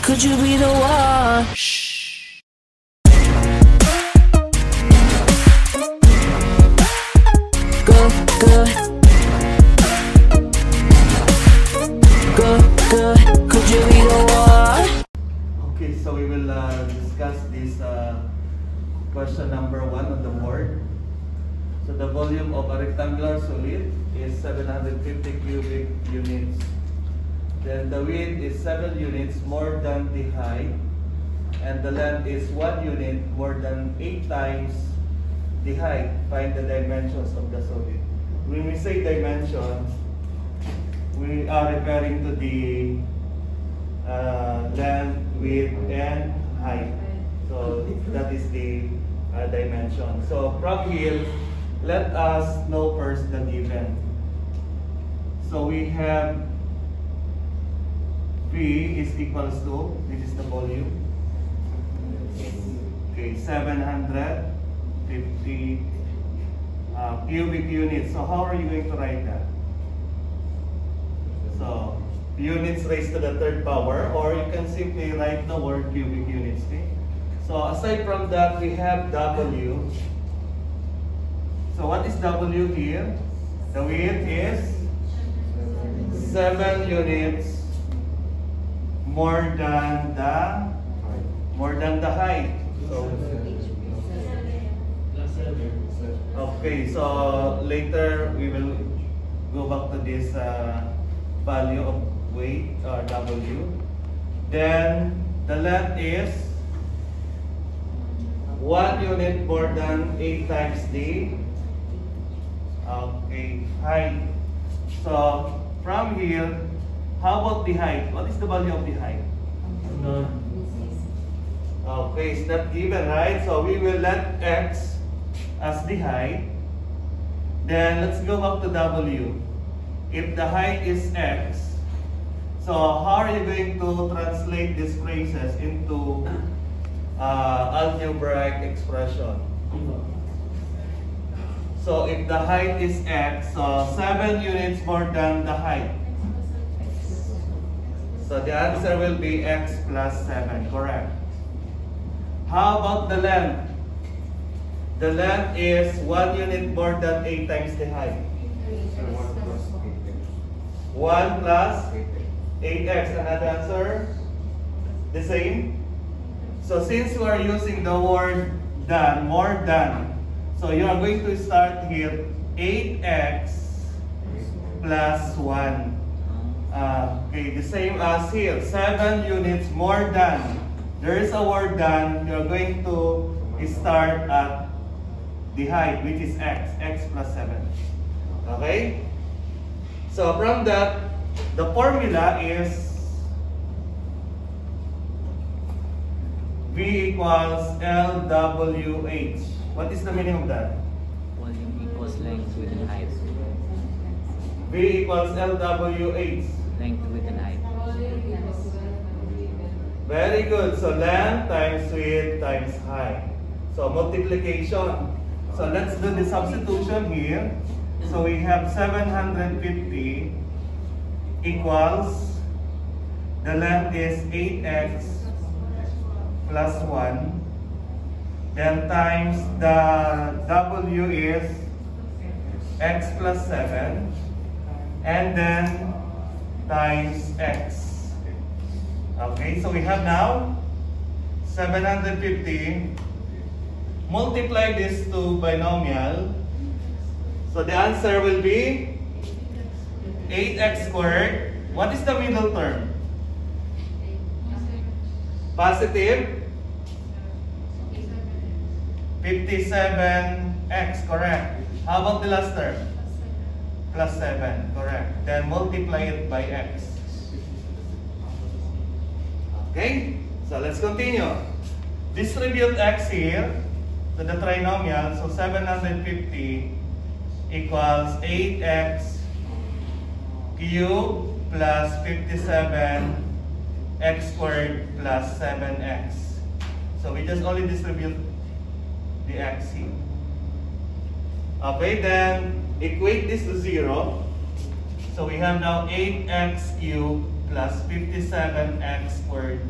Could you be the one? Shh. Good, good. Good, good. Could you be the one? Okay, so we will discuss this question number 1 on the board. So the volume of a rectangular solid is 750 cubic units. Then the width is 7 units more than the height, and the length is 1 unit more than 8 times the height. Find the dimensions of the solid. When we say dimensions, we are referring to the length, width, and height. So that is the dimension. So from here, let us know first the given. So we have V is equals to, this is the volume, okay, 750 cubic units. So how are you going to write that? So units raised to the 3rd power, or you can simply write the word cubic units. Okay? So aside from that, we have W. So what is W here? The width is 7 units more than the height. So okay, so later we will go back to this value of weight or W. Then the length is 1 unit more than 8 times the height. So from here, how about the height? What is the value of the height? Okay, it's not given, right? So we will let X as the height. Then let's go back to W. If the height is X, so how are you going to translate these phrases into algebraic expression? So if the height is X, so 7 units more than the height. So the answer will be X plus 7, correct. How about the length? The length is 1 unit more than 8 times the height. 1 plus 8x, another answer? The same? So since we are using the word than, more than, so you are going to start here 8x plus 1. Okay, the same as here, 7 units more than. There is a word than, you're going to start at the height, which is x plus 7. Okay? So from that, the formula is V equals LWH. What is the meaning of that? Volume equals length within height. V equals LWH. Length within height. Very good. So length times width times height. So multiplication. So let's do the substitution here. So we have 750 equals, the length is 8x plus 1. Then times the W is x plus 7. And then times x. Okay, so we have now 750. Multiply this to binomial. So the answer will be 8x squared. What is the middle term? Positive 57x, correct. How about the last term? Plus 7, correct. Then multiply it by x. Okay, so let's continue. Distribute x here to the trinomial. So 750 equals 8x cubed plus 57 x squared plus 7x. So we just only distribute the x here. Okay, then equate this to 0. So we have now 8x cubed plus 57x squared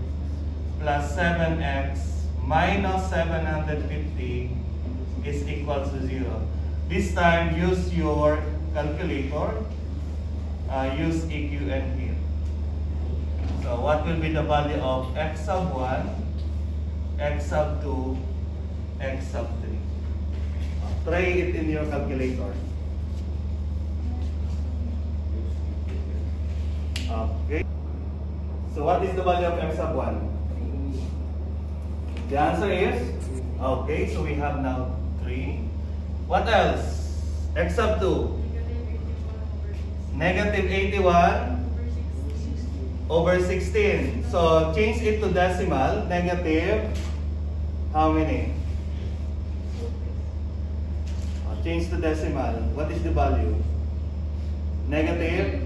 plus 7x minus 750 is equal to 0. This time, use your calculator. Use EQN here. So what will be the value of x sub 1, x sub 2, x sub 3? Try it in your calculator. Okay. So what is the value of x sub 1? The answer is? Okay, so we have now 3. What else? X sub 2? Negative 81 over 16. So change it to decimal. Negative how many? Change to decimal. What is the value? Negative?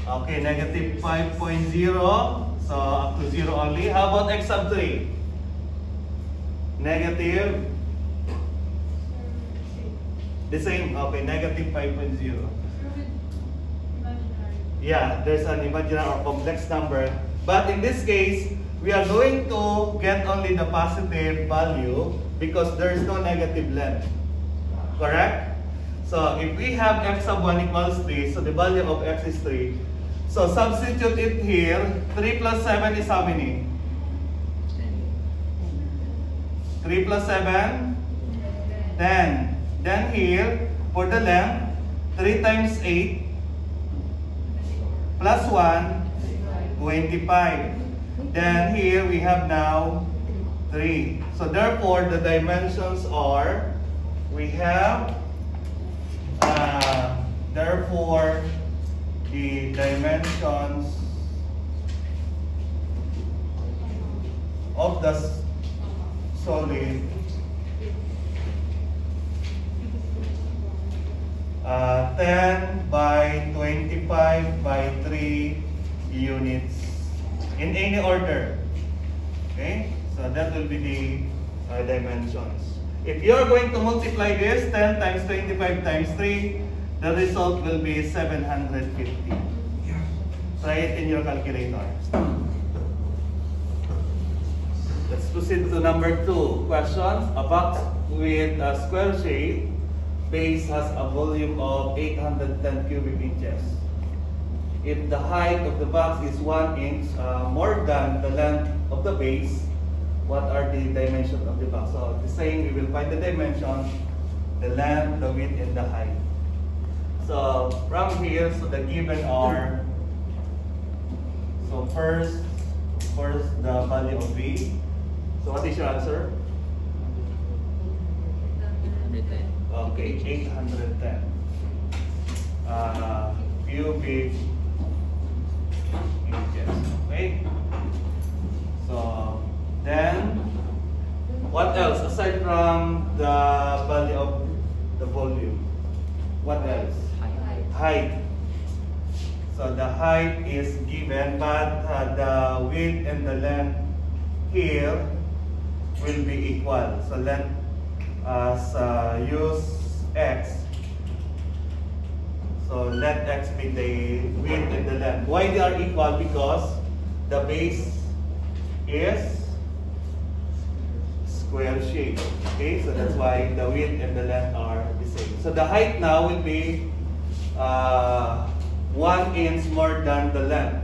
Okay, negative 5.0. So up to 0 only. How about x sub 3? Negative? The same. Okay, negative 5.0. Yeah, there's an imaginary or complex number. But in this case, we are going to get only the positive value because there is no negative length. Correct? So if we have x sub 1 equals 3, so the value of x is 3. So substitute it here. 3 plus 7 is how many? 3 plus 7? 10. Then here, for the length, 3 times 8 plus 1, 25. Then here we have now 3. So therefore, the dimensions are, we have, therefore, the dimensions of the solid 10 by 25 by 3 units in any order. Okay, so that will be the dimensions. If you are going to multiply this 10 times 25 times 3, the result will be 750. Try it in your calculator. Let's proceed to number 2. Questions. A box with a square shape base has a volume of 810 cubic inches. If the height of the box is 1 inch more than the length of the base, what are the dimensions of the box? So the same, we will find the dimensions, the length, the width, and the height. So from here, so the given are, so first the value of V. So what is your answer? 110. Okay, 810 cubic inches. Okay. So then, what else aside from the value of the volume? What else? Height. So the height is given, but the width and the length here will be equal. So let us use x. So let x be the width and the length. Why they are equal? Because the base is square shape. Okay, so that's why the width and the length are the same. So the height now will be 1 inch more than the length.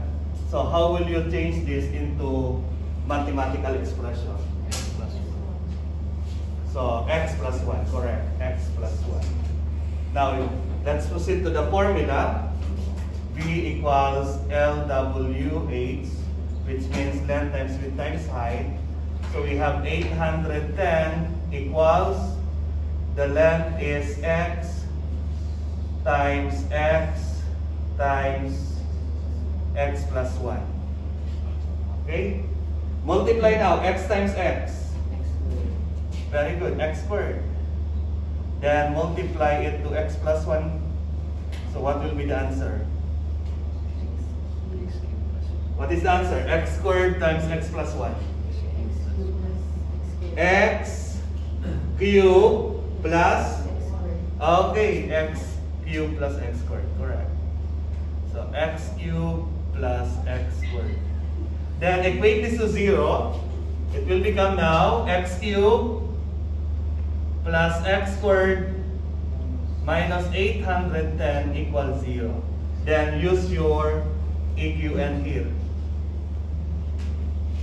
So how will you change this into mathematical expression? So x plus 1, correct, x plus 1. Now let's proceed to the formula. V equals LWH, which means length times width times height. So we have 810 equals, the length is x times x plus 1. Okay? Multiply now, x times x. Very good, x squared. Then multiply it to x plus 1. So what will be the answer? What is the answer? X squared times x plus 1. X cubed plus, okay, x cubed plus x squared, correct. So x cubed plus x squared. Then equate this to 0. It will become now x cubed plus x squared minus 810 equals 0. Then use your EQN here.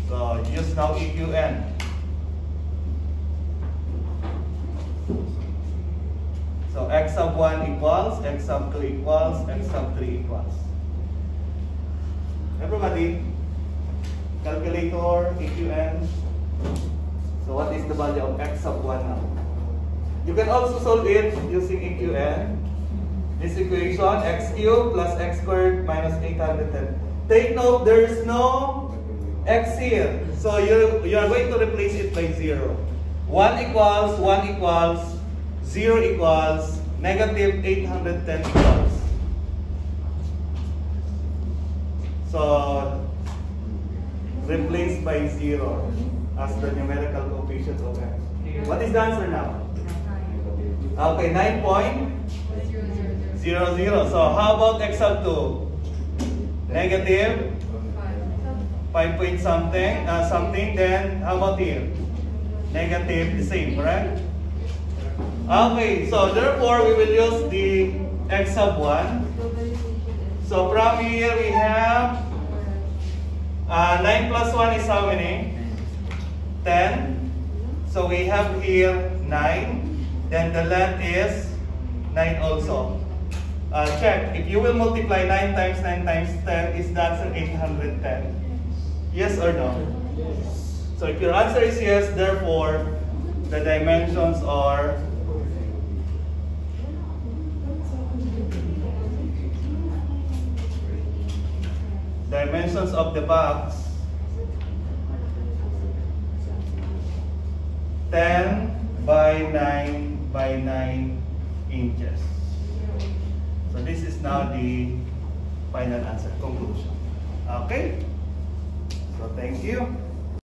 So use now EQN. So x sub 1 equals, x sub 2 equals, x sub 3 equals. Everybody, calculator, EQN. So what is the value of x sub 1 now? You can also solve it using EQN. This equation, x cubed plus x squared minus 810. Take note, there is no x here. So you are going to replace it by 0. 1 equals, 1 equals, 0 equals, negative 810 equals. So replace by 0 as the numerical coefficient of x. What is the answer now? Okay, 9.00. So how about x sub 2? Negative 5 point something, then how about here? Negative, the same, correct? Okay, so therefore we will use the x sub 1. So from here we have 9 plus 1 is how many? 10. So we have here 9. Then the length is 9 also. Check. If you will multiply 9 times 9 times 10, is the answer 810? Yes or no? Yes. So if your answer is yes, therefore the dimensions are dimensions of the box 10 by 9 by 9 inches. So this is now the final answer, conclusion. Okay? So thank you.